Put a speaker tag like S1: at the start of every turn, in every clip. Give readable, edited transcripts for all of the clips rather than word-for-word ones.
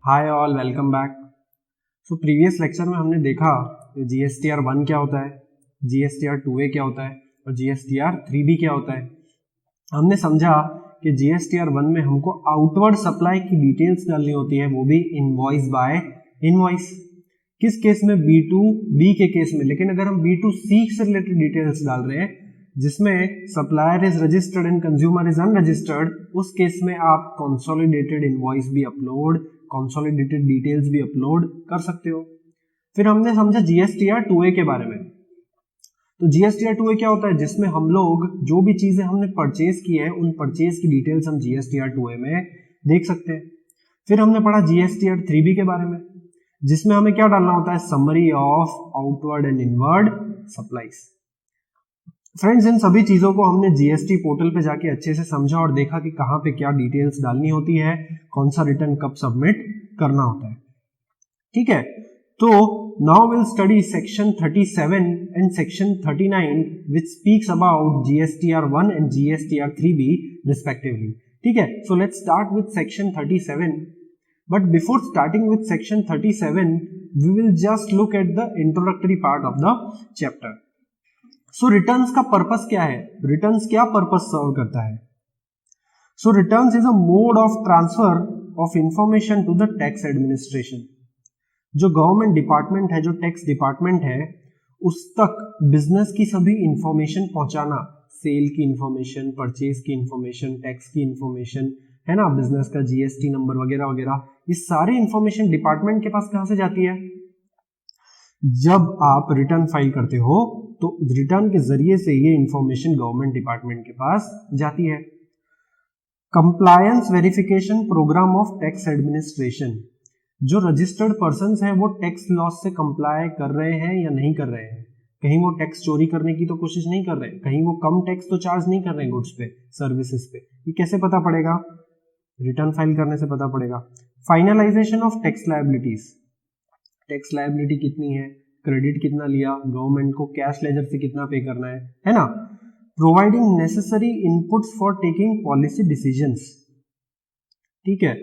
S1: Hi all, welcome back. So previous lecture में हमने देखा GSTR 1 क्या होता है, GSTR 2A क्या होता है और GSTR 3B क्या होता है। हमने समझा कि GSTR 1 में हमको आउटवर्ड सप्लाई की डिटेल्स डालनी होती है, वो भी इनवॉइस बाय इनवॉइस। किस केस में? B2B के केस में। लेकिन अगर हम B2C से रिलेटेड डिटेल्स डाल रहे हैं जिसमें supplier is registered and consumer is unregistered, उस केस में आप कंसोलिडेटेड इनवॉइस भी अपलोड, कंसोलिडेटेड डिटेल्स भी अपलोड कर सकते हो। फिर हमने समझा GSTR 2A के बारे में। तो GSTR 2A क्या होता है? जिसमें हम लोग जो भी चीजें हमने परचेज की है उन परचेज की डिटेल्स हम GSTR 2A में देख सकते हैं। फिर हमने पढ़ा GSTR 3B के बारे में, जिसमें हमें क्या डालना होता है? Summary of outward and inward supplies. Friends, इन सभी चीजों को हमने GST पोर्टल पे जाके अच्छे से समझा और देखा कि कहाँ पे क्या डिटेल्स डालनी होती है, कौन सा रिटर्न कब सबमिट करना होता है। ठीक है, तो now will study section 37 and section 39 which speaks about GSTR 1 and GSTR 3B respectively. ठीक है, so let's start with section 37, but before starting with section 37 we will just look at the introductory part of the chapter. So returns का purpose क्या है? Returns क्या purpose serve करता है? So returns is a mode of transfer of information to the tax administration. जो government department है, जो tax department है, उस तक बिजनेस की सभी इंफॉर्मेशन पहुंचाना, सेल की इंफॉर्मेशन, परचेज की इंफॉर्मेशन, टैक्स की इंफॉर्मेशन, है ना, बिजनेस का GST नंबर वगैरह वगैरह, ये सारी इंफॉर्मेशन डिपार्टमेंट के पास कहां से जाती है? जब आप रिटर्न फाइल करते हो तो रिटर्न के जरिए से ये इंफॉर्मेशन गवर्नमेंट डिपार्टमेंट के पास जाती है। Compliance verification program of tax administration. जो रजिस्टर्ड पर्संस हैं वो टैक्स लॉस से कंप्लाई कर रहे हैं या नहीं कर रहे हैं। कहीं वो टैक्स चोरी करने की तो कोशिश नहीं कर रहे, कहीं वो कम टैक्स तो चार्ज नहीं कर रहे हैं गुड्स पे, सर्विसेज पे। ये कैसे पता पड़ेगा? रिटर्न फाइल करने से पता पड़ेगा। Finalisation of tax liabilities. Tax liability कितनी है, क्रेडिट कितना लिया, गवर्नमेंट को कैश लेजर से कितना पे करना है ना। Providing necessary inputs for taking policy decisions. ठीक है,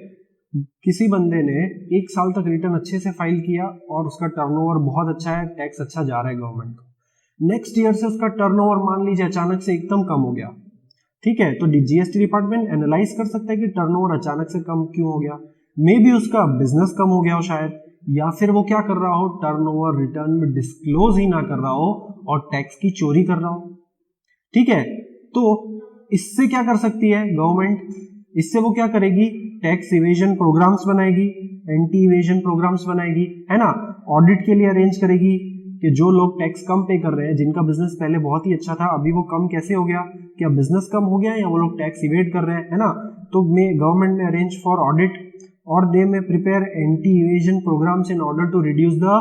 S1: किसी बंदे ने 1 साल तक रिटर्न अच्छे से फाइल किया और उसका टर्नओवर बहुत अच्छा है, टैक्स अच्छा जा रहा है गवर्नमेंट को। नेक्स्ट ईयर से उसका टर्नओवर मान लीजिए अचानक से एकदम कम हो गया। ठीक है, तो GST डिपार्टमेंट एनालाइज कर सकता है कि टर्नओवर अचानक से कम क्यों हो गया। मे बी उसका बिजनेस कम हो गया हो शायद, या फिर वो क्या कर रहा हो, टर्नओवर रिटर्न में डिस्क्लोज ही ना कर रहा हो और टैक्स की चोरी कर रहा हो। ठीक है, तो इससे क्या कर सकती है गवर्नमेंट? इससे वो क्या करेगी? टैक्स इवेजन प्रोग्राम्स बनाएगी, एंटी इवेजन प्रोग्राम्स बनाएगी, है ना। ऑडिट के लिए अरेंज करेगी कि जो लोग टैक्स कम पे कर रहे हैं, जिनका बिजनेस पहले बहुत ही अच्छा था, अभी वो कम कैसे हो गया? क्या बिजनेस कम हो गया या वो लोग टैक्स इवेड कर रहे हैं, है ना। तो गवर्नमेंट में अरेंज फॉर ऑडिट और they may prepare anti-evasion programs in order to reduce the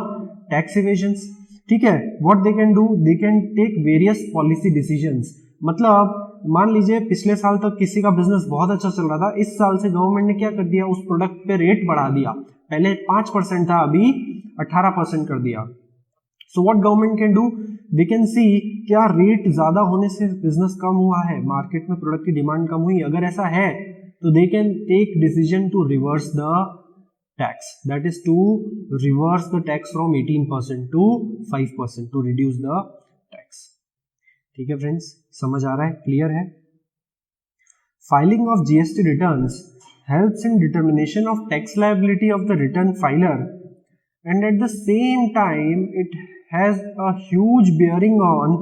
S1: tax evasions. ठीक है, what they can do, they can take various policy decisions. मतलब मान लीजिए पिछले साल तक किसी का बिजनेस बहुत अच्छा चल रहा था, इस साल से गवर्नमेंट ने क्या कर दिया, उस प्रोडक्ट पे रेट बढ़ा दिया। पहले 5% था, अभी 18% कर दिया। So what government can do, they can see क्या रेट ज्यादा होने से बिजनेस कम हुआ है, मार्केट में प्रोडक्ट की डिमांड कम हुई। अगर ऐसा है तो they can take decision to reverse the tax, that is to reverse the tax from 18% to 5% to reduce the tax. ठीक है फ्रेंड्स, समझ आ रहा है, क्लियर है? Filing of GST returns helps in determination of tax liability of the return filer, and at the same time it has a huge bearing on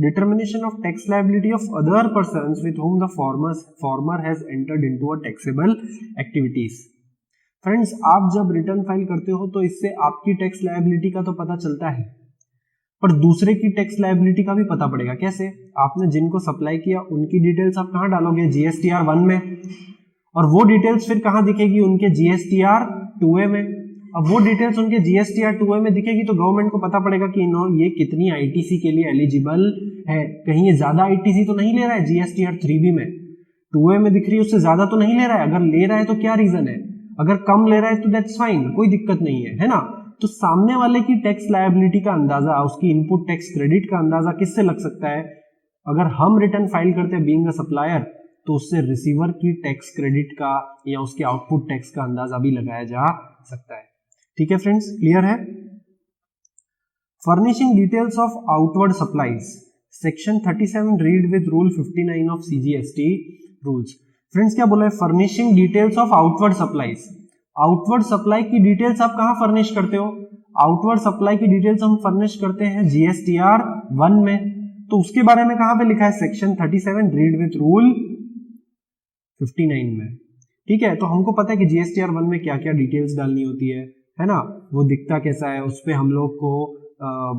S1: determination of tax liability of other persons with whom the former has entered into a taxable activities. Friends, आप जब return file करते हो तो इससे आपकी tax liability का तो पता चलता है, पर दूसरे की टैक्स लायबिलिटी का भी पता पड़ेगा। कैसे? आपने जिनको सप्लाई किया उनकी डिटेल्स आप कहां डालोगे? GSTR 1 में, और वो डिटेल्स फिर कहां दिखेगी? उनके GSTR 2A में। अब वो डिटेल्स उनके GSTR 2A में दिखेगी तो गवर्नमेंट को पता पड़ेगा कि ये कितनी ITC के लिए एलिजिबल है। कहीं ये ज्यादा ITC तो नहीं ले रहा है GSTR 3B में, 2A में दिख रही है उससे ज्यादा तो नहीं ले रहा है। अगर ले रहा है तो क्या रीजन है? अगर कम ले रहा है तो दैट्स फाइन, कोई दिक्कत नहीं है ना। तो सामने वाले की टैक्स लायबिलिटी का अंदाजा, उसकी इनपुट टैक्स क्रेडिट का अंदाजा किससे लग सकता है? अगर हम रिटर्न फाइल करते हैं बीइंग अ सप्लायर, तो उससे रिसीवर की टैक्स क्रेडिट का या उसके आउटपुट टैक्स का अंदाजा भी लगाया जा सकता है। ठीक है फ्रेंड्स, क्लियर है। Furnishing details of outward supplies, section 37 read with rule 59 of CGST rules. Friends क्या बोला है, furnishing details of outward supplies. Outward supply की डिटेल्स आप कहां फर्निश करते हो, आउटवर्ड सप्लाई की डिटेल्स हम फर्निश करते हैं GSTR 1 में, तो उसके बारे में कहां पे लिखा है, सेक्शन 37 रीड विथ रूल 59 में। ठीक है, तो हमको पता है कि GSTR 1 में क्या क्या डिटेल्स डालनी होती है ना, वो दिखता कैसा है, उस पर हम लोग को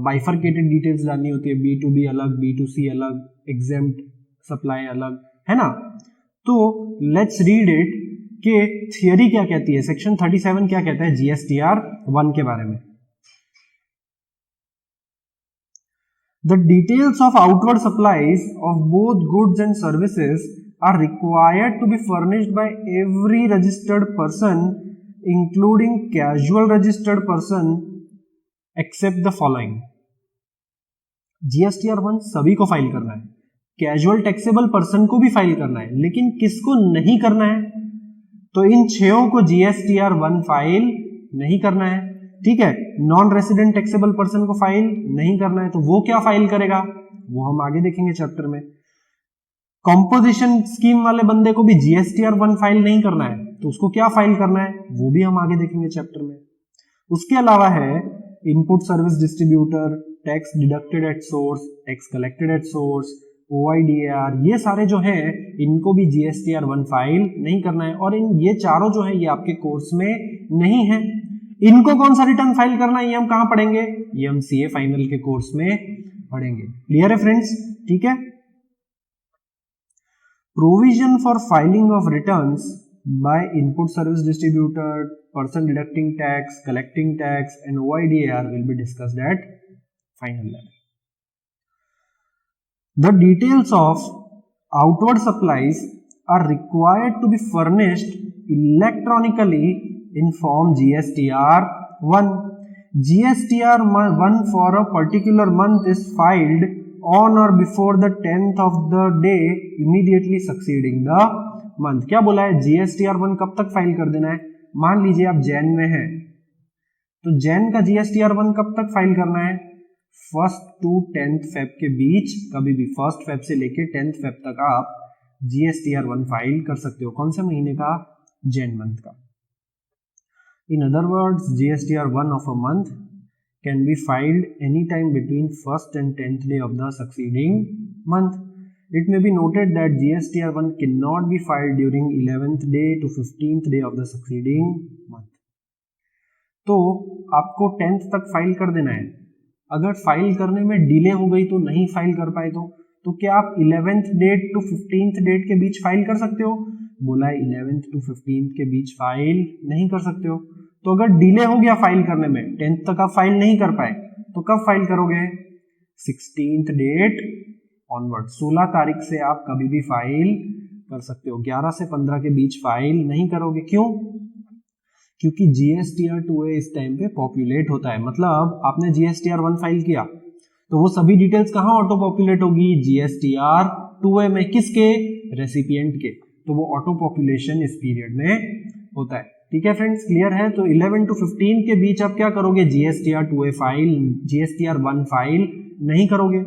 S1: बाइफरकेटेड डिटेल्स डालनी होती है, B2B अलग, B2C अलग, एग्जेम्प्ट सप्लाई अलग, है ना। तो लेट्स रीड इट कि थियरी क्या कहती है, सेक्शन 37 क्या कहता है GSTR 1 के बारे में। The details of outward supplies of both goods and services are required to be furnished by every registered person, including casual registered person, except the following. GSTR 1 सभी को फाइल करना है, कैजुअल टैक्सेबल पर्सन को भी file करना है, लेकिन किसको नहीं करना है, तो इन 6 को GSTR 1 फाइल नहीं करना है। ठीक है, नॉन रेसिडेंट टैक्सेबल पर्सन को फाइल नहीं करना है, तो वो क्या फाइल करेगा वो हम आगे देखेंगे चैप्टर में। कंपोजिशन स्कीम वाले बंदे को भी GSTR 1 फाइल नहीं करना है, तो उसको क्या फाइल करना है वो भी हम आगे देखेंगे चैप्टर में। उसके अलावा है input service distributor, tax deducted at source, tax collected at source, OIDAR, ये सारे जो है इनको भी GSTR 1 फाइल नहीं करना है, और ये चारों जो है ये आपके कोर्स में नहीं है। इनको कौन सा रिटर्न फाइल करना है ये हम कहां पढ़ेंगे, ये हम CA फाइनल के कोर्स में पढ़ेंगे। क्लियर है फ्रेंड्स, ठीक है। Provision for filing of returns by input service distributor, person deducting tax, collecting tax and OIDAR will be discussed at final level. The details of outward supplies are required to be furnished electronically in form GSTR 1. GSTR 1 for a particular month is filed on or before the 10th of the day immediately succeeding the month. क्या बोला है, GSTR 1 कब तक file कर देना है, मान लीजिए आप जैन में हैं, तो जैन का GSTR 1 कब तक फाइल करना है, 1st to 10th फेब के बीच, कभी भी 1st फेब से लेके 10th फेब तक आप GSTR 1 फाइल कर सकते हो। कौन से महीने का, जैन मंथ का। In other words GSTR 1 of a month can be filed any time between 1st and 10th day of the succeeding month. It may be noted that GSTR 1 can not be filed during 11th day to 15th day of the succeeding month. तो आपको 10th तक file कर देना है, अगर file करने में delay हो गई तो नहीं फाइल कर पाए तो क्या आप 11th date to 15th date के बीच फाइल कर सकते हो, बोला है 11th टू 15th के बीच फाइल नहीं कर सकते हो। तो अगर डिले हो गया फाइल करने में, 10th तक आप फाइल नहीं कर पाए, तो कब फाइल करोगे, 16th डेट ऑनवर्ड, 16 तारीख से आप कभी भी फाइल कर सकते हो, 11 से 15 के बीच फाइल नहीं करोगे। क्यों, क्योंकि GSTR 2A इस टाइम पे पॉपुलेट होता है। मतलब आपने GSTR 1 फाइल किया तो वो सभी डिटेल्स कहां ऑटो पॉपुलेट होगी, GSTR 2A में, किसके, रेसिपिएंट के, तो वो ऑटो पॉपुलेशन इस पीरियड में होता है। ठीक है फ्रेंड्स, क्लियर है। तो 11 to 15 के बीच आप क्या करोगे, GSTR 2A file, GSTR 1 file नहीं करोगे।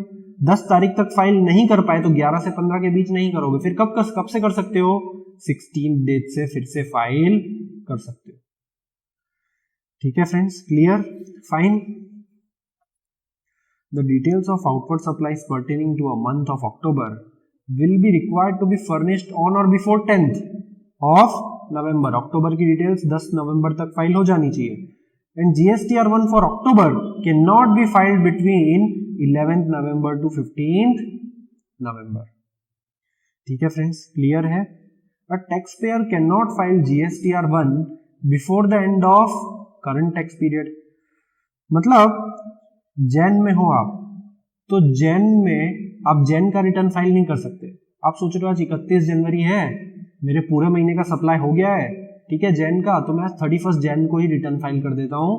S1: 10 तारीख तक फाइल नहीं कर पाए तो 11 से 15 के बीच नहीं करोगे, फिर कब से कर सकते हो, 16 डेट से फिर से फाइल कर सकते हो। ठीक है friends, clear, fine. The details of outward supplies pertaining to a month of October will be required to be furnished on or before 10th of November. अक्टूबर की डिटेल्स 10 नवंबर तक फाइल हो जानी चाहिए। And GSTR 1 for October cannot be filed between 11th November to 15th November. ठीक है friends, clear है। A taxpayer cannot file GSTR 1 before the end of current tax period. मतलब जैन में हो आप, तो जैन में आप जैन का रिटर्न फाइल नहीं कर सकते। आप सोच रहे हो आज 31 जनवरी है, मेरे पूरे महीने का सप्लाई हो गया है, ठीक है, जैन का, तो मैं 31 जैन को ही रिटर्न फाइल कर देता हूँ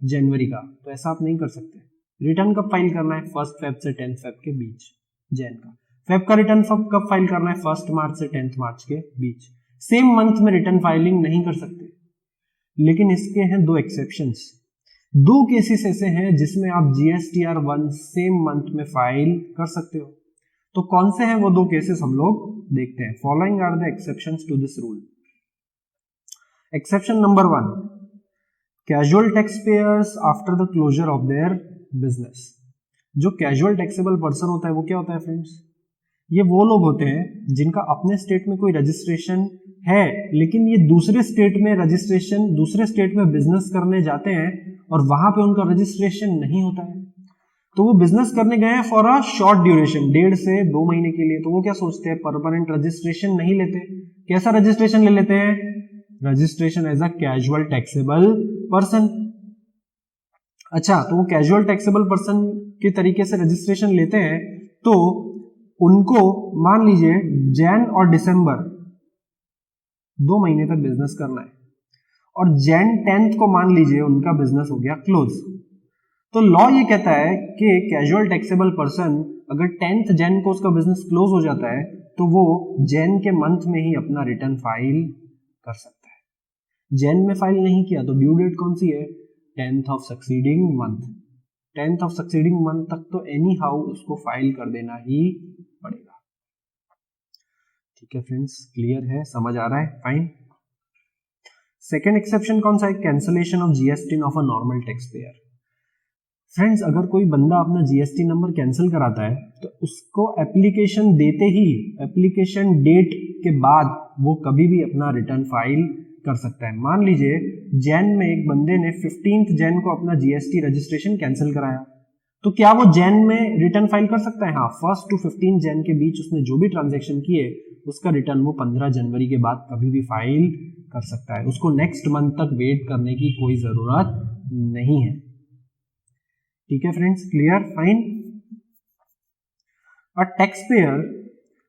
S1: जनवरी का, तो ऐसा आप नहीं कर सकते। रिटर्न कब फाइल करना है, 1st फेब से 10th फेब के बीच जैन का। फेब का रिटर्न कब फाइल करना है? 1 मार्च से 10 मार्च के बीच। सेम मंथ में रिटर्न फाइलिंग नहीं कर सकते, लेकिन इसके हैं 2 एक्सेप्शंस। 2 केसेस ऐसे हैं जिसमें आप GSTR 1 सेम मंथ में फाइल कर सकते हो। तो कौन से हैं वो 2 केसेस हम लोग देखते हैं। Following are the exceptions to this rule. Exception number 1, casual tax payers after the closure of their business. जो कैजुअल टैक्सेबल पर्सन होता है वो क्या होता है फ्रेंड्स? ये वो लोग होते हैं जिनका अपने स्टेट में कोई रजिस्ट्रेशन है, लेकिन ये दूसरे स्टेट में बिजनेस करने जाते हैं और वहां पे उनका रजिस्ट्रेशन नहीं होता है। तो वो बिजनेस करने गए हैं फॉर अ शॉर्ट ड्यूरेशन, 1.5 से 2 महीने के लिए। तो वो क्या सोचते हैं? परमानेंट रजिस्ट्रेशन नहीं लेते। कैसा रजिस्ट्रेशन ले लेते हैं? Registration as a casual taxable person. अच्छा, तो वो कैजुअल टैक्सेबल पर्सन के तरीके से रजिस्ट्रेशन लेते हैं, तो उनको मान लीजिए जैन और दिसंबर 2 महीने तक बिजनेस करना है, और जैन 10th को मान लीजिए उनका बिजनेस हो गया क्लोज। तो लॉ ये कहता है कि कैजुअल टैक्सेबल पर्सन अगर 10th जैन को उसका बिजनेस क्लोज हो जाता है तो वो जैन के मंथ में ही अपना रिटर्न फाइल कर सकता है। जैन में फाइल नहीं किया तो ड्यू डेट कौन सी है? 10th of succeeding month. 10th of succeeding month तक तो एनी हाउ उसको फाइल कर देना ही पड़ेगा। ठीक है फ्रेंड्स, क्लियर है? समझ आ रहा है? फाइन। सेकेंड एक्सेप्शन कौन सा है? Cancellation of GST of a normal tax payer. Friends, अगर कोई बंदा अपना GST नंबर कैंसिल कराता है तो उसको एप्लीकेशन देते ही, एप्लीकेशन डेट के बाद वो कभी भी अपना रिटर्न फाइल कर सकता है। मान लीजिए जैन में एक बंदे ने 15th जैन को अपना GST रजिस्ट्रेशन कैंसिल कराया, तो क्या वो जैन में रिटर्न फाइल कर सकता है? हाँ, 1st to 15 जैन के बीच उसने जो भी ट्रांजेक्शन किए उसका रिटर्न वो 15 जनवरी के बाद कभी भी फाइल कर सकता है। उसको नेक्स्ट मंथ तक वेट करने की कोई जरूरत नहीं है। ठीक है friends, clear? Fine. A tax payer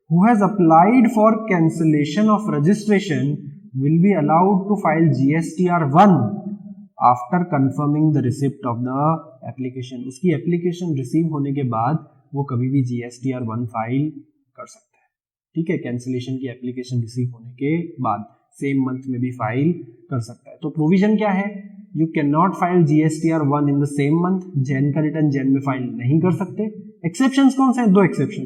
S1: who has applied for cancellation of registration will be allowed to file GSTR 1 after confirming the receipt of the application. उसकी एप्लीकेशन रिसीव होने के बाद वो कभी भी GSTR 1 फाइल कर सकता है। ठीक है, कैंसिलेशन की एप्लीकेशन रिसीव होने के बाद सेम मंथ में भी फाइल कर सकता है। तो प्रोविजन क्या है? You can not file GSTR 1 in the same month. Jain का रिटर्न जैन में फाइल नहीं कर सकते। एक्सेप्शंस कौन से हैं? 2 exception.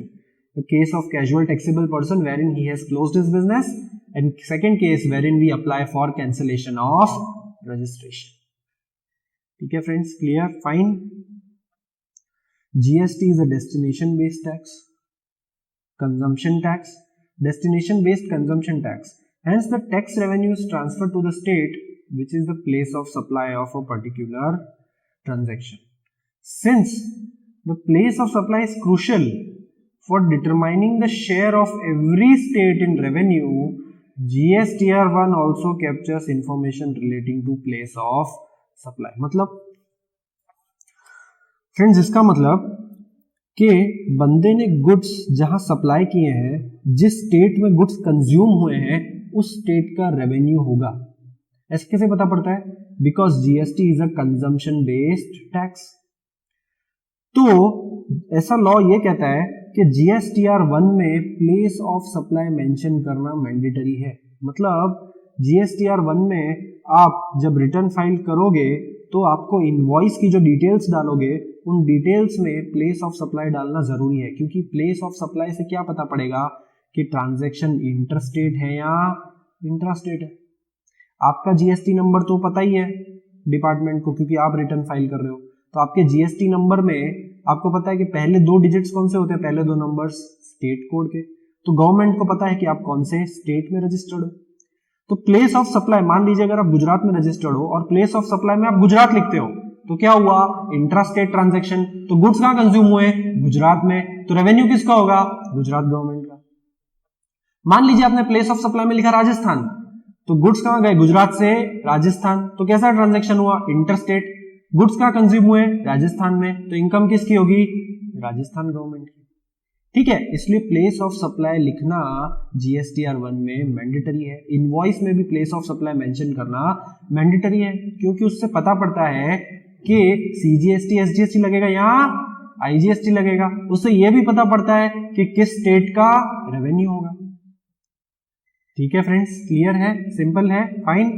S1: The case of casual taxable person wherein he has closed his business, and second case wherein we apply for cancellation of registration. ठीक है friends, clear? Fine. GST is a destination based tax, consumption tax, destination based consumption tax. Hence the tax revenue is transferred to the state which is the place of supply of a particular transaction. Since the place of supply is crucial for determining the share of every state in revenue, GSTR 1 also captures information relating to place of supply. मतलब friends, इसका मतलब कि बंदे ने goods जहां supply किए हैं, जिस स्टेट में गुड्स कंज्यूम हुए हैं, उस स्टेट का रेवेन्यू होगा। ऐसे कैसे पता पड़ता है? Because GST is a consumption based tax. तो ऐसा लॉ ये कहता है कि GSTR 1 में प्लेस ऑफ सप्लाई मेंशन करना मैंडेटरी है। मतलब GSTR 1 में आप जब रिटर्न फाइल करोगे तो आपको इनवॉइस की जो डिटेल्स डालोगे उन डिटेल्स में प्लेस ऑफ सप्लाई डालना जरूरी है, क्योंकि प्लेस ऑफ सप्लाई से क्या पता पड़ेगा कि ट्रांजैक्शन इंटरस्टेट है या इंट्रास्टेट है। आपका GST नंबर तो पता ही है डिपार्टमेंट को, क्योंकि आप रिटर्न फाइल कर रहे हो। तो आपके GST नंबर में आपको पता है कि पहले 2 डिजिट्स कौन से होते हैं? पहले 2 नंबर्स स्टेट कोड के। तो गवर्नमेंट को पता है कि आप कौन से स्टेट में रजिस्टर्ड हो। तो प्लेस ऑफ सप्लाई, मान लीजिए अगर आप गुजरात में रजिस्टर्ड हो और प्लेस ऑफ सप्लाई में आप गुजरात लिखते हो, तो क्या हुआ? Intrastate transaction. तो गुड्स कहां कंज्यूम हुए? गुजरात में। तो रेवेन्यू किसका होगा? गुजरात गवर्नमेंट का। मान लीजिए आपने प्लेस ऑफ सप्लाई में लिखा राजस्थान, तो गुड्स कहां गए? गुजरात से राजस्थान। तो कैसा ट्रांजैक्शन हुआ? इंटरस्टेट। गुड्स कहां कंज्यूम हुए? राजस्थान में। तो इनकम किसकी होगी? राजस्थान गवर्नमेंट की। ठीक है, इसलिए प्लेस ऑफ सप्लाई लिखना GSTR 1 में मैंडेटरी है। इनवॉइस में भी प्लेस ऑफ सप्लाई मेंशन करना मैंडेटरी है, क्योंकि उससे पता पड़ता है कि CGST SGST लगेगा या आईजीएसटी लगेगा। उससे यह भी पता पड़ता है कि किस स्टेट का रेवेन्यू होगा। ठीक है फ्रेंड्स, क्लियर है, सिंपल है, फाइन।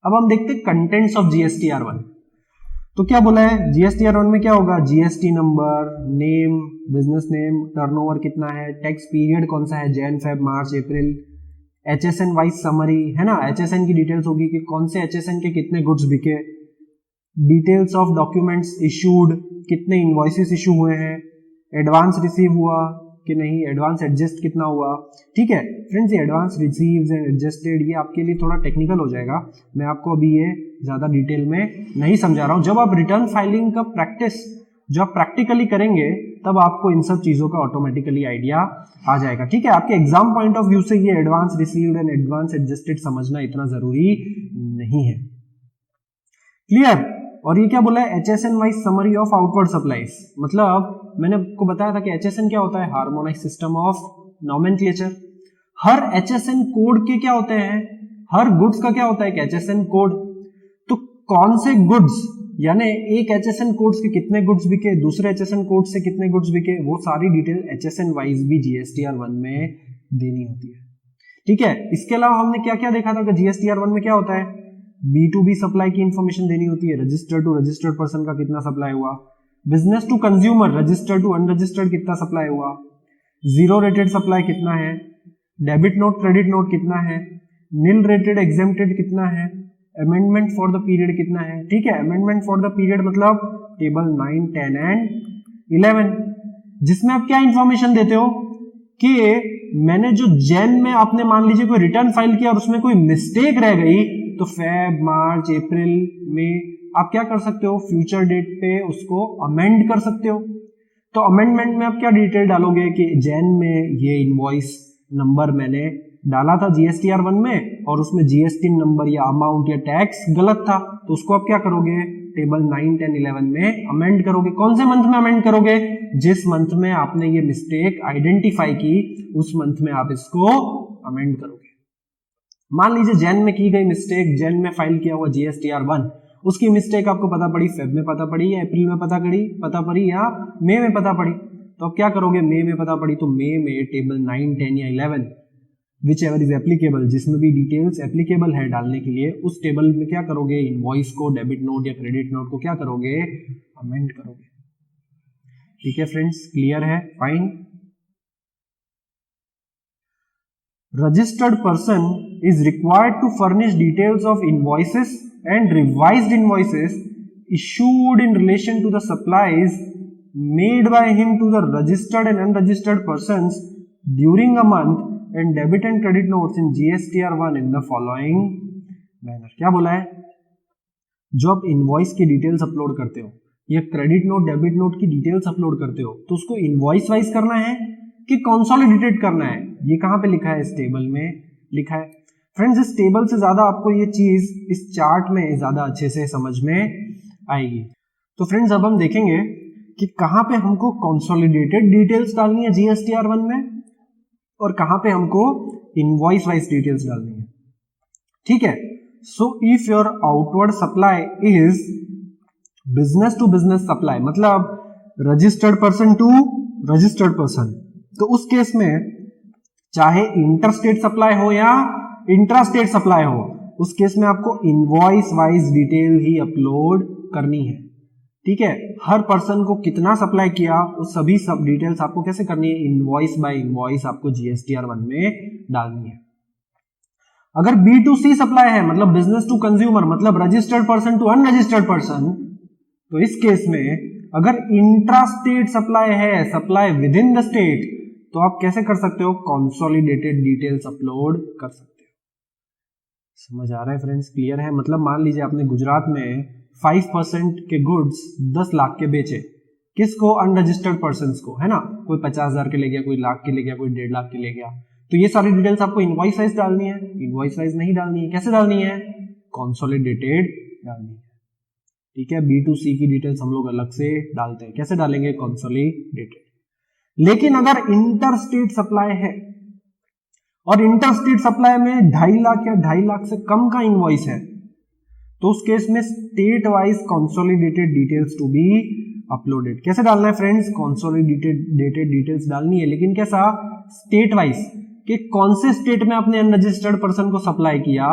S1: अब हम देखते हैं कंटेंट्स ऑफ जीएसटीआर1। तो क्या बोला है जीएसटीआर1 में, क्या होगा, GST number, name, business name, turnover कितना है, टैक्स पीरियड कौन सा है, जैन, फेब, मार्च, अप्रैल, एचएसएन वाइज समरी है ना, एचएसएन की डिटेल्स होगी कि कौन से एचएसएन के कितने गुड्स बिके, डिटेल्स ऑफ डॉक्यूमेंट्स इशूड, कितने इनवॉइसेस इशू हुए हैं, एडवांस रिसीव हुआ कि नहीं, एडवांस एडजस्ट कितना हुआ। ठीक है फ्रेंड्स, ये एडवांस रिसीव्स एंड एडजस्टेड ये आपके लिए थोड़ा टेक्निकल हो जाएगा, मैं आपको अभी ये ज्यादा डिटेल में नहीं समझा रहा हूं। जब आप रिटर्न फाइलिंग का प्रैक्टिस जब प्रैक्टिकली करेंगे तब आपको इन सब चीजों का ऑटोमेटिकली आइडिया आ जाएगा। ठीक है, आपके एग्जाम पॉइंट ऑफ व्यू से ये advance received and advance adjusted समझना इतना जरूरी नहीं है। क्लियर। और ये क्या बोला है, HSN wise summary of outward supplies, मतलब मैंने आपको बताया था कि एचएसएन क्या होता है, harmonised system of nomenclature. Her HSN code के क्या होते हैं, हर गुड्स का क्या होता है, एचएसएन कोड। तो कौन से गुड्स, यानी एक एचएसएन कोड्स के कितने गुड्स बिके, दूसरे एचएसएन कोड से कितने गुड्स बिके, वो सारी डिटेल एचएसएन वाइज भी जीएसटीआर1 में देनी होती है। ठीक है, इसके अलावा हमने क्या क्या देखा था कि जीएसटीआर1 में क्या होता है, B2B सप्लाई की इंफॉर्मेशन देनी होती है, रजिस्टर्ड टू रजिस्टर्ड पर्सन का कितना सप्लाई हुआ, business to consumer registered to unregistered कितना सप्लाई हुआ, जीरो रेटेड सप्लाई कितना है, डेबिट नोट क्रेडिट नोट कितना है, नील रेटेड एग्जेम्प्टेड कितना है, अमेंडमेंट फॉर द पीरियड कितना है। ठीक है, अमेंडमेंट फॉर द पीरियड मतलब टेबल 9, 10 एंड 11, जिसमें आप क्या इंफॉर्मेशन देते हो कि मैंने जो जैन में आपने मान लीजिए कोई रिटर्न फाइल किया और उसमें कोई मिस्टेक रह गई, तो फेब, मार्च, अप्रैल में आप क्या कर सकते हो, फ्यूचर डेट पे उसको अमेंड कर सकते हो। तो अमेंडमेंट में आप क्या डिटेल डालोगे कि जैन में ये इनवॉइस नंबर मैंने डाला था जीएसटीआर1 में और उसमें जीएसटी नंबर या अमाउंट या टैक्स गलत था, तो उसको आप क्या करोगे, टेबल 9, 10, 11 में अमेंड करोगे। कौन से मंथ में अमेंड करोगे, जिस मंथ में आपने ये मिस्टेक आइडेंटिफाई की उस मंथ में आप इसको अमेंड करोगे। मान लीजिए जैन में की गई मिस्टेक, जैन में फाइल किया हुआ जीएसटीआर1, उसकी मिस्टेक आपको पता पड़ी, फेब में पता पड़ी या अप्रैल में पता पड़ी या मई में पता पड़ी, तो आप क्या करोगे, मई में पता पड़ी तो मई में टेबल 9, 10 या 11 विच एवर इज एप्लीकेबल, जिसमें भी डिटेल्स एप्लीकेबल है डालने के लिए, उस टेबल में क्या करोगे, इनवॉइस को, डेबिट नोट या क्रेडिट नोट को क्या करोगे, अमेंड करोगे। ठीक है फ्रेंड्स, क्लियर है, fine. Registered person is required to furnish details of invoices and revised invoices issued in relation to the supplies made by him to the registered and unregistered persons during a month and debit and credit notes in GSTR1 in the following manner। क्या बोला है, जो आप invoice की details upload करते हो या credit note debit note की डिटेल्स अपलोड करते हो, तो उसको इनवॉइस वाइज करना है कि कंसोलिडेटेड करना है, ये कहां पे लिखा है, इस टेबल में लिखा है। फ्रेंड्स, इस टेबल से ज्यादा आपको ये चीज इस चार्ट में ज्यादा अच्छे से समझ में आएगी। तो फ्रेंड्स, अब हम देखेंगे कि कहां पे हमको कंसोलिडेटेड डिटेल्स डालनी है जीएसटीआर1 में और कहां पे हमको इनवॉइस वाइज डिटेल्स डालनी है। ठीक है, so if your outward supply is business to business supply, मतलब registered person to registered person, तो उस केस में चाहे इंटरस्टेट सप्लाई हो या इंट्रास्टेट सप्लाई हो, उस केस में आपको इनवॉइस वाइज डिटेल ही अपलोड करनी है। ठीक है, हर पर्सन को कितना सप्लाई किया उस सभी सब डिटेल्स आपको कैसे करनी है, इनवॉइस बाय इनवॉइस आपको जीएसटीआर1 में डालनी है। अगर B2C सप्लाई है, मतलब बिजनेस टू कंज्यूमर, मतलब registered person to unregistered person, तो इस केस में अगर इंट्रास्टेट सप्लाई है, supply within the state, तो आप कैसे कर सकते हो, कंसोलिडेटेड डिटेल्स अपलोड कर सकते हो। समझ आ रहा है फ्रेंड्स, क्लियर है। मतलब मान लीजिए आपने गुजरात में 5% के गुड्स 10 लाख के बेचे, किसको, अनरजिस्टर्ड पर्सन को, है ना, कोई 50,000 के ले गया, कोई लाख के ले गया, कोई 1.5 लाख के ले गया, तो ये सारी डिटेल्स आपको इनवॉइस वाइज डालनी है, इनवॉइस वाइज नहीं डालनी है। कैसे डालनी है, कंसोलिडेटेड डालनी है। ठीक है, B2C की डिटेल्स हम लोग अलग से डालते हैं, कैसे डालेंगे, कंसोलिडेटेड। लेकिन अगर इंटरस्टेट सप्लाई है और इंटरस्टेट सप्लाई में 2.5 लाख या 2.5 लाख से कम का इनवॉइस है, तो उस केस में state wise consolidated details to be uploaded. कैसे डालना है फ्रेंड्स, कंसोलिडेटेड डिटेल्स डालनी है, लेकिन कैसा, स्टेट वाइज, कि कौन से स्टेट में आपने अनरजिस्टर्ड पर्सन को सप्लाई किया,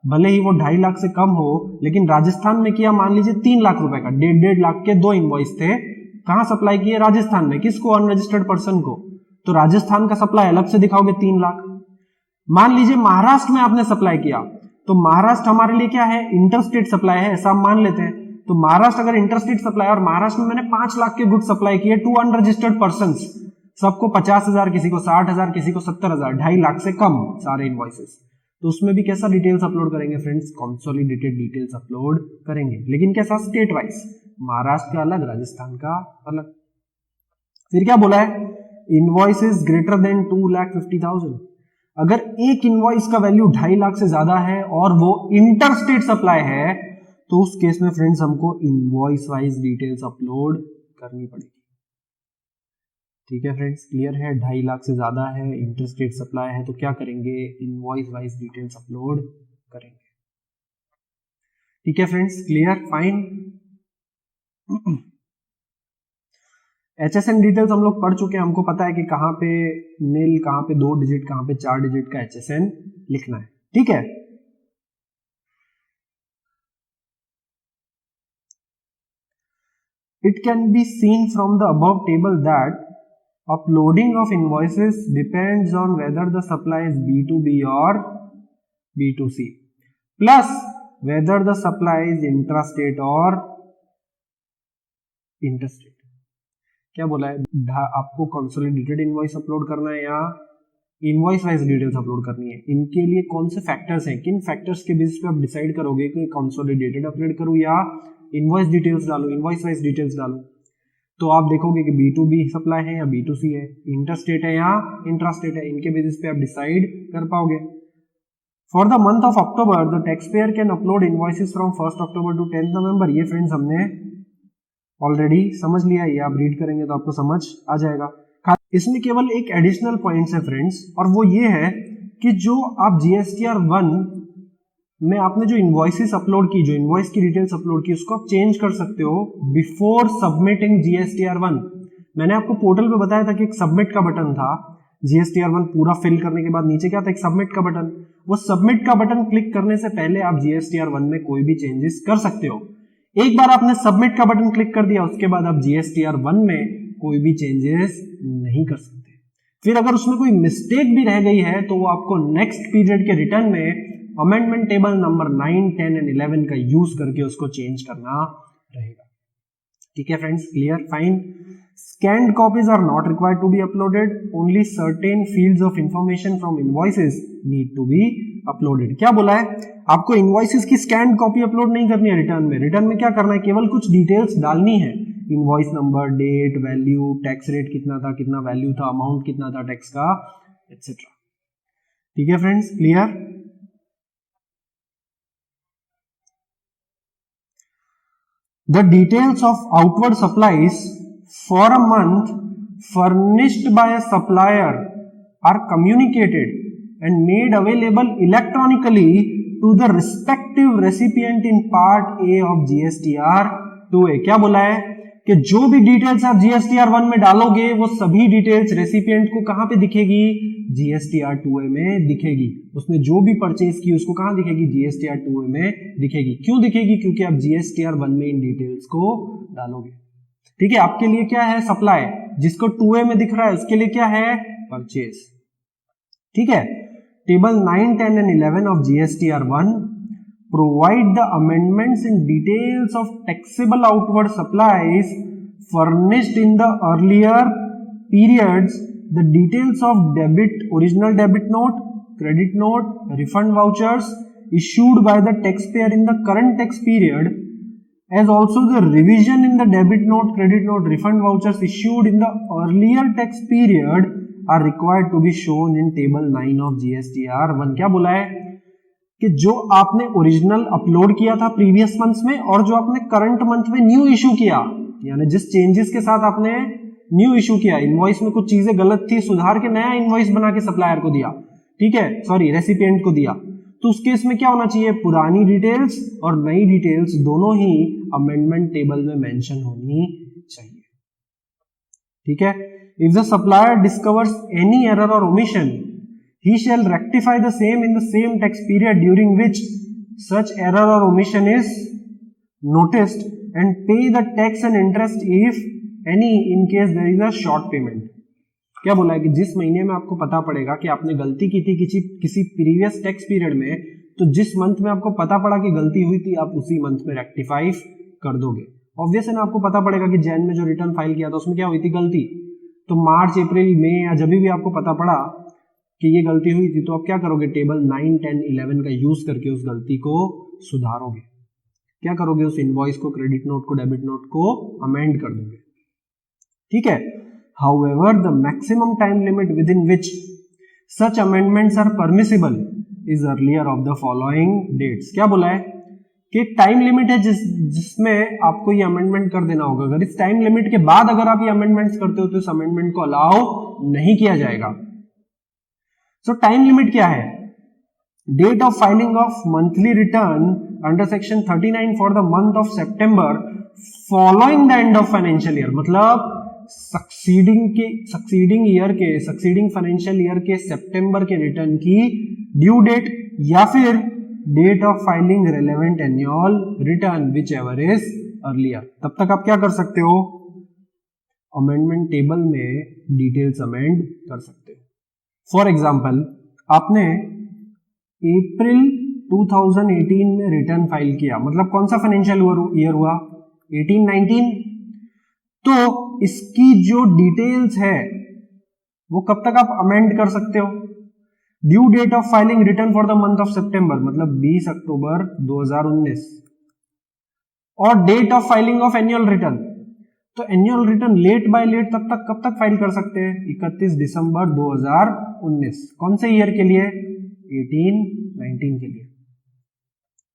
S1: भले ही वो 2.5 लाख से कम हो, लेकिन राजस्थान में किया मान लीजिए 3 लाख रुपए का, 1.5 लाख के 2 इनवॉइस थे, कहां सप्लाई किए, राजस्थान में, किसको, अनरजिस्टर्ड पर्सन को, तो राजस्थान का सप्लाई अलग से दिखाओगे 3 लाख। मान लीजिए महाराष्ट्र में आपने सप्लाई किया, तो महाराष्ट्र हमारे लिए क्या है, इंटरस्टेट सप्लाई है, ऐसा हम मान लेते हैं। तो महाराष्ट्र अगर इंटरस्टेट सप्लाई, और महाराष्ट्र में मैंने 5 लाख के गुड सप्लाई किए टू अनरजिस्टर्ड पर्सन, सबको 50,000, किसी को 60,000, किसी को 70,000, 2.5 लाख से कम सारे इनवॉइसेस, तो उसमें भी कैसा डिटेल्स अपलोड करेंगे फ्रेंड्स, कंसोलिडेटेड डिटेल्स अपलोड करेंगे, लेकिन कैसा, स्टेट वाइज, महाराष्ट्र का अलग, राजस्थान का अलग। फिर क्या बोला है, इनवॉइसेस ग्रेटर देन 2,50,000, अगर एक इनवॉइस का वैल्यू 2.5 लाख से ज्यादा है और वो इंटरस्टेट सप्लाई है, तो उस केस में फ्रेंड्स हमको इनवॉइस वाइज डिटेल्स अपलोड करनी पड़ेगी। ठीक है फ्रेंड्स, क्लियर है, 2.5 लाख से ज्यादा है, इंटरस्टेट सप्लाई है, तो क्या करेंगे, इनवॉइस वाइज डिटेल्स अपलोड करेंगे। ठीक है friends, clear, fine. HSN details हम लोग पढ़ चुके हैं, हमको पता है कि कहां पे नील, कहां पे 2 डिजिट, कहां पे 4 डिजिट का HSN लिखना है। ठीक है, it can be seen from the above table that uploading of invoices depends on whether the supply is B2B or B2C, plus whether the supply is intrastate or interstate। क्या बोला है, आपको consolidated invoice upload करना है या invoice wise details upload करनी है, इनके लिए कौन से फैक्टर्स हैं, किन फैक्टर्स के बेसिस पे आप डिसाइड करोगे कि कंसोलिडेटेड अपलोड करूं या इनवॉइस डिटेल्स डालूं, इनवॉइस वाइज डिटेल्स डालूं। तो आप देखोगे कि B2B सप्लाई है या B2C है, इंटरस्टेट है या इंट्रास्टेट है, इनके बेसिस पे आप डिसाइड कर पाओगे। For the month of October the tax payer can upload invoices from 1 October to 10 November. ये फ्रेंड्स हमने ऑलरेडी समझ लिया, ये आप रीड करेंगे तो आपको समझ आ जाएगा। इसमें केवल एक एडिशनल पॉइंट्स है फ्रेंड्स, और वो ये है कि जो आप GSTR 1 में आपने जो इनवॉइसेस अपलोड की, जो इनवॉइस की डिटेल्स अपलोड की, उसको आप चेंज कर सकते हो बिफोर सबमिटिंग GSTR 1। मैंने आपको पोर्टल पे बताया था कि एक सबमिट का बटन था, GSTR 1 पूरा फिल करने के बाद नीचे क्या था, एक सबमिट का बटन। वो सबमिट का बटन क्लिक करने से पहले आप GSTR 1 में कोई भी चेंजेस कर सकते हो। एक बार आपने सबमिट का बटन क्लिक कर दिया, उसके बाद आप GSTR 1 में कोई भी चेंजेस नहीं कर सकते। फिर अगर उसमें कोई मिस्टेक भी रह गई है तो वो आपको नेक्स्ट पीरियड के रिटर्न में अमेंडमेंट टेबल नंबर 9, 10 एंड 11 का यूज करके उसको चेंज करना रहेगा। ठीक है friends, clear, fine. Scanned copies are not required to be uploaded. Only certain fields of information from invoices need to be uploaded. क्या बोला है, आपको इनवॉइसेस की स्कैन्ड कॉपी अपलोड नहीं करनी है रिटर्न में। रिटर्न में क्या करना है, केवल कुछ डिटेल्स डालनी है, invoice number, date, value, tax rate कितना था, कितना वैल्यू था, अमाउंट कितना था टैक्स का, एटसेट्रा। ठीक है friends, clear. The details of outward supplies for a month furnished by a supplier are communicated and made available electronically to the respective recipient in part A of GSTR 2A। क्या बोला है कि जो भी details आप GSTR 1 में डालोगे वो सभी डिटेल्स रेसिपिएंट को कहां पे दिखेगी, GSTR 2A में दिखेगी। उसने जो भी परचेज की उसको कहां दिखेगी, GSTR 2A में दिखेगी। क्यों दिखेगी, क्योंकि आप GSTR 1 में इन डिटेल्स को डालोगे। ठीक है, आपके लिए क्या है, सप्लाई, जिसको 2A में दिख रहा है उसके लिए क्या है, परचेज। ठीक है, table 9, 10 and 11 of GSTR 1 provide the amendments in details of taxable outward supplies furnished in the earlier periods, the details of debit, original debit note, credit note, refund vouchers issued by the taxpayer in the current tax period, as also the revision in the debit note, credit note, refund vouchers issued in the earlier tax period are required to be shown in table 9 of GSTR 1। क्या बोला है कि जो आपने original upload किया था previous months में और जो आपने करंट मंथ में न्यू इशू किया, यानी जिस चेंजेस के साथ आपने न्यू इशू किया, इनवॉइस में कुछ चीजें गलत थी, सुधार के नया इनवॉइस बना के सप्लायर को दिया, ठीक है, सॉरी रेसिपिएंट को दिया, तो उस केस में क्या होना चाहिए, पुरानी डिटेल्स और नई डिटेल्स दोनों ही अमेंडमेंट टेबल में मेंशन होनी चाहिए। ठीक है, if the supplier discovers any error और omission he shall rectify the same in the same tax period during which such error or omission is noticed and pay the tax and interest if any in case there is a short payment. क्या बोला है कि जिस महीने में आपको पता पड़ेगा कि आपने गलती की थी किसी प्रीवियस टैक्स पीरियड में, तो जिस मंथ में आपको पता पड़ा कि गलती हुई थी, आप उसी मंथ में रेक्टिफाई कर दोगे. ऑब्वियस है ना, आपको पता पड़ेगा कि जैन में जो रिटर्न फाइल किया था उसमें क्या हुई थी गलती, तो मार्च अप्रैल मई या जब भी आपको पता पड़ा कि ये गलती हुई थी, तो आप क्या करोगे, टेबल 9, 10, 11 का यूज करके उस गलती को सुधारोगे. क्या करोगे, उस इनवॉइस को, क्रेडिट नोट को, डेबिट नोट को अमेंड कर दोगे. ठीक है. However the maximum time limit within which such amendments are permissible is earlier of the following dates. क्या बोला है कि टाइम लिमिट है जिसमें आपको ये अमेंडमेंट कर देना होगा. अगर इस टाइम लिमिट के बाद अगर आप ये अमेंडमेंट्स करते हो तो इस अमेंडमेंट को अलाउ नहीं किया जाएगा. So time limit क्या है? Date of filing of monthly return under section 39 for the month of September following the end of financial year. मतलब succeeding financial year के सितंबर के रिटर्न की ड्यू डेट या फिर date of filing relevant annual return whichever is earlier. तब तक आप क्या कर सकते हो, अमेंडमेंट टेबल में डिटेल्स अमेंड कर सकते हो. फॉर एग्जाम्पल, आपने अप्रैल 2018 में रिटर्न फाइल किया, मतलब कौन सा फाइनेंशियल ईयर हुआ, 18-19, तो इसकी जो डिटेल्स है वो कब तक आप अमेंड कर सकते हो. Due date of filing return for the month of सितंबर मतलब 20 अक्टूबर 2019, और date of filing of annual return, तो annual return late by late कब तक फाइल कर सकते हैं, 31 दिसंबर 2019. कौन से ईयर के लिए, 18-19 के लिए.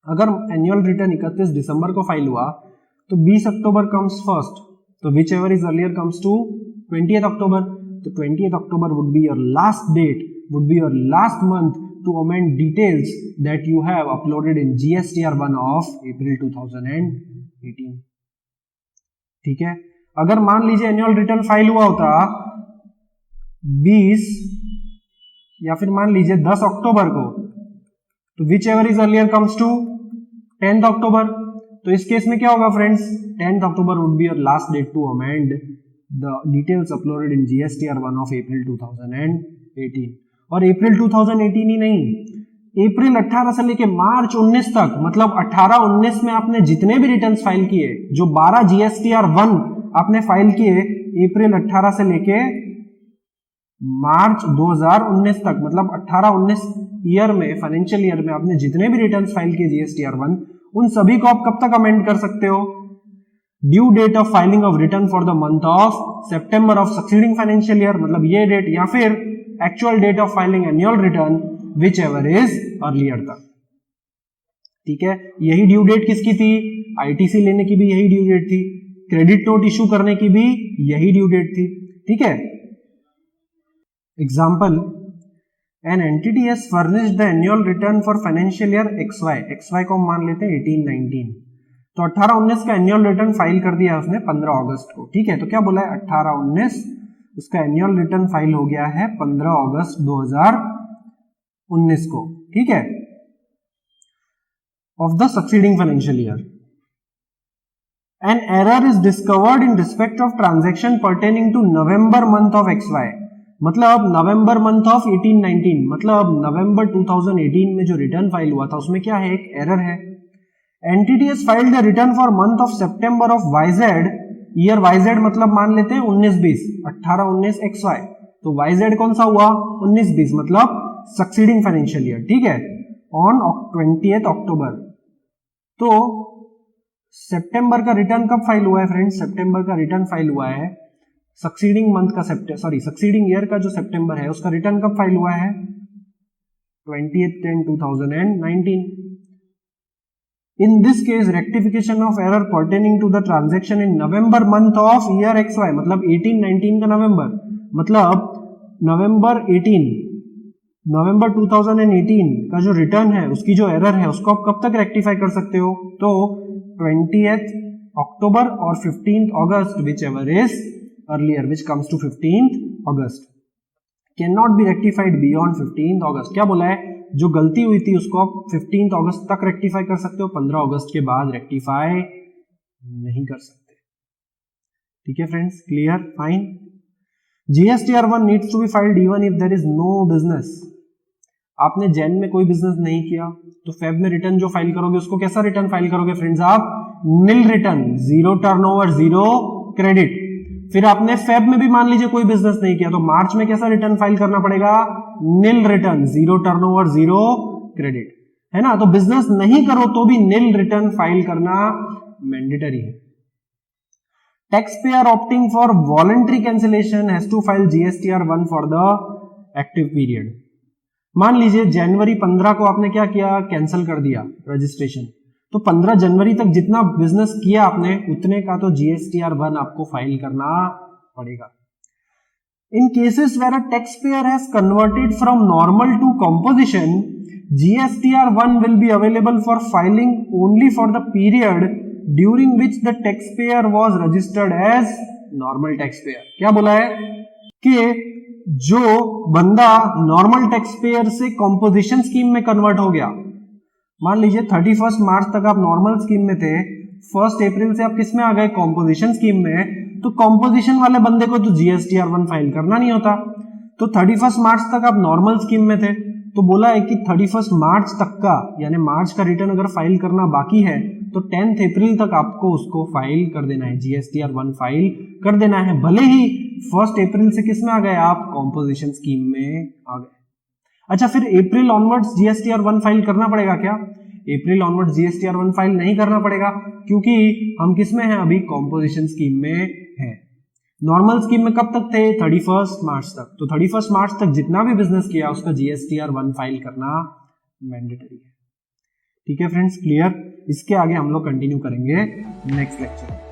S1: अगर एनुअल रिटर्न 31 दिसंबर को फाइल हुआ तो 20 अक्टूबर कम्स फर्स्ट, तो whichever is earlier comes to 20th October. तो 20th October would be your last date, would be your last month to amend details that you have uploaded in GSTR1 of April 2018. ठीक है. अगर मान लीजिए annual return file हुआ होता 20 या फिर मान लीजिए 10 अक्टूबर को, तो whichever is earlier comes to 10th October. तो इस केस में क्या होगा friends, 10th October would be your last date to amend the details uploaded in GSTR1 of April 2018. और अप्रैल 2018 ही नहीं, अप्रैल 18 से लेके मार्च 19 तक, मतलब 18-19 में आपने जितने भी रिटर्न्स फाइल किए, जो 12 GSTR1 आपने फाइल किए अप्रैल 18 से लेके मार्च 2019 तक, मतलब 18-19 ईयर में, फाइनेंशियल ईयर में आपने जितने भी रिटर्न्स फाइल किए GSTR1, उन सभी को आप कब तक अमेंड कर सकते हो, due date of filing of return for the month of September of succeeding financial year, मतलब ये डेट, या फिर actual date of filing annual return whichever is earlier तक. ठीक है. यही ड्यू डेट किसकी थी, ITC लेने की भी यही ड्यू डेट थी, क्रेडिट नोट इशू करने की भी यही ड्यू डेट थी. ठीक है. Example, an entity has furnished the annual return for financial year XY को हम मान लेते हैं 18-19, तो 18-19 का एनुअल रिटर्न फाइल कर दिया उसने 15 अगस्त को. ठीक है. तो क्या बोला है, 18-19 उसका एनुअल रिटर्न फाइल हो गया है 15 अगस्त 2019 को. ठीक है. Of the succeeding financial year, an error is discovered in respect of transaction pertaining to November month of XY, मतलब नवंबर मंथ ऑफ 18-19, मतलब नवंबर 2018 में जो रिटर्न फाइल हुआ था उसमें क्या है, एक एरर है. Entity has filed the return for month of September of YZ, year YZ मतलब मान लेते हैं 19-20, 18-19 XY, तो YZ कौन सा हुआ, 19-20, मतलब सक्सीडिंग फाइनेंशियल ईयर. ठीक है. On 20th October. तो सितंबर का रिटर्न कब फाइल हुआ है फ्रेंड्स, सितंबर का रिटर्न फाइल हुआ है सक्सीडिंग मंथ का सक्सीडिंग ईयर का जो सितंबर है उसका रिटर्न कब फाइल हुआ है, 20th-10-2019. In this case, rectification of error pertaining to the transaction in November month of year XY, मतलब 18-19 का नवंबर, मतलब नवंबर 2018 का जो रिटर्न है उसकी जो एरर है उसको आप कब तक रेक्टिफाई कर सकते हो, तो 20th अक्टूबर और 15th August which ever is earlier which comes to 15th August cannot be rectified beyond 15th August। क्या बोला है, जो गलती हुई थी उसको आप 15th अगस्त तक रेक्टिफाई कर सकते हो, 15 अगस्त के बाद रेक्टिफाई नहीं कर सकते। ठीक है friends, clear, fine. GSTR 1 needs to be filed even if there is no business. आपने जैन में कोई बिजनेस नहीं किया तो फेब में रिटर्न जो फाइल करोगे उसको कैसा रिटर्न फाइल करोगे फ्रेंड्स आप, nil return, zero turnover, zero credit. फिर आपने फेब में भी मान लीजिए कोई बिजनेस नहीं किया तो मार्च में कैसा रिटर्न फाइल करना पड़ेगा, nil return, zero turnover, zero credit, है ना। तो बिजनेस नहीं करो तो भी नील रिटर्न फाइल करना मैंडेटरी है। Tax payer opting for voluntary cancellation has to file GSTR 1 for the active period. मान लीजिए जनवरी 15 को आपने क्या किया, कैंसिल कर दिया रजिस्ट्रेशन, तो 15 जनवरी तक जितना बिजनेस किया आपने उतने का तो GSTR 1 आपको फाइल करना पड़ेगा। In cases where a taxpayer has converted from normal to composition, GSTR 1 will be available for filing only for the period during which the taxpayer was registered as normal taxpayer। क्या बोला है कि जो बंदा normal taxpayer से composition scheme में convert हो गया, मान लीजिए 31 मार्च तक आप नॉर्मल स्कीम में थे, 1 अप्रैल से आप किस में आ गए, कॉम्पोजिशन स्कीम में, तो कॉम्पोजिशन वाले बंदे को तो GSTR 1 फाइल करना नहीं होता। तो 31 मार्च तक आप नॉर्मल स्कीम में थे, तो बोला है कि 31 मार्च तक का यानी मार्च का रिटर्न अगर फाइल करना बाकी है तो 10 अप्रैल तक आपको उसको फाइल कर देना है, GSTR 1 फाइल कर देना है, भले ही 1 अप्रैल से किस में आ गए आप, कॉम्पोजिशन स्कीम में आ गए। अच्छा, फिर अप्रैल ऑनवर्ड्स GSTR 1 फाइल करना पड़ेगा क्या, अप्रैल ऑनवर्ड्स GSTR 1 फाइल नहीं करना पड़ेगा क्योंकि हम किस में हैं अभी, कॉम्पोजिशन स्कीम में हैं। नॉर्मल स्कीम में कब तक थे, 31 मार्च तक, तो 31 मार्च तक जितना भी बिजनेस किया उसका GSTR 1 फाइल करना मैंडेटरी है। ठीक है फ्रेंड्स, क्लियर। इसके आगे हम लोग कंटिन्यू करेंगे नेक्स्ट लेक्चर।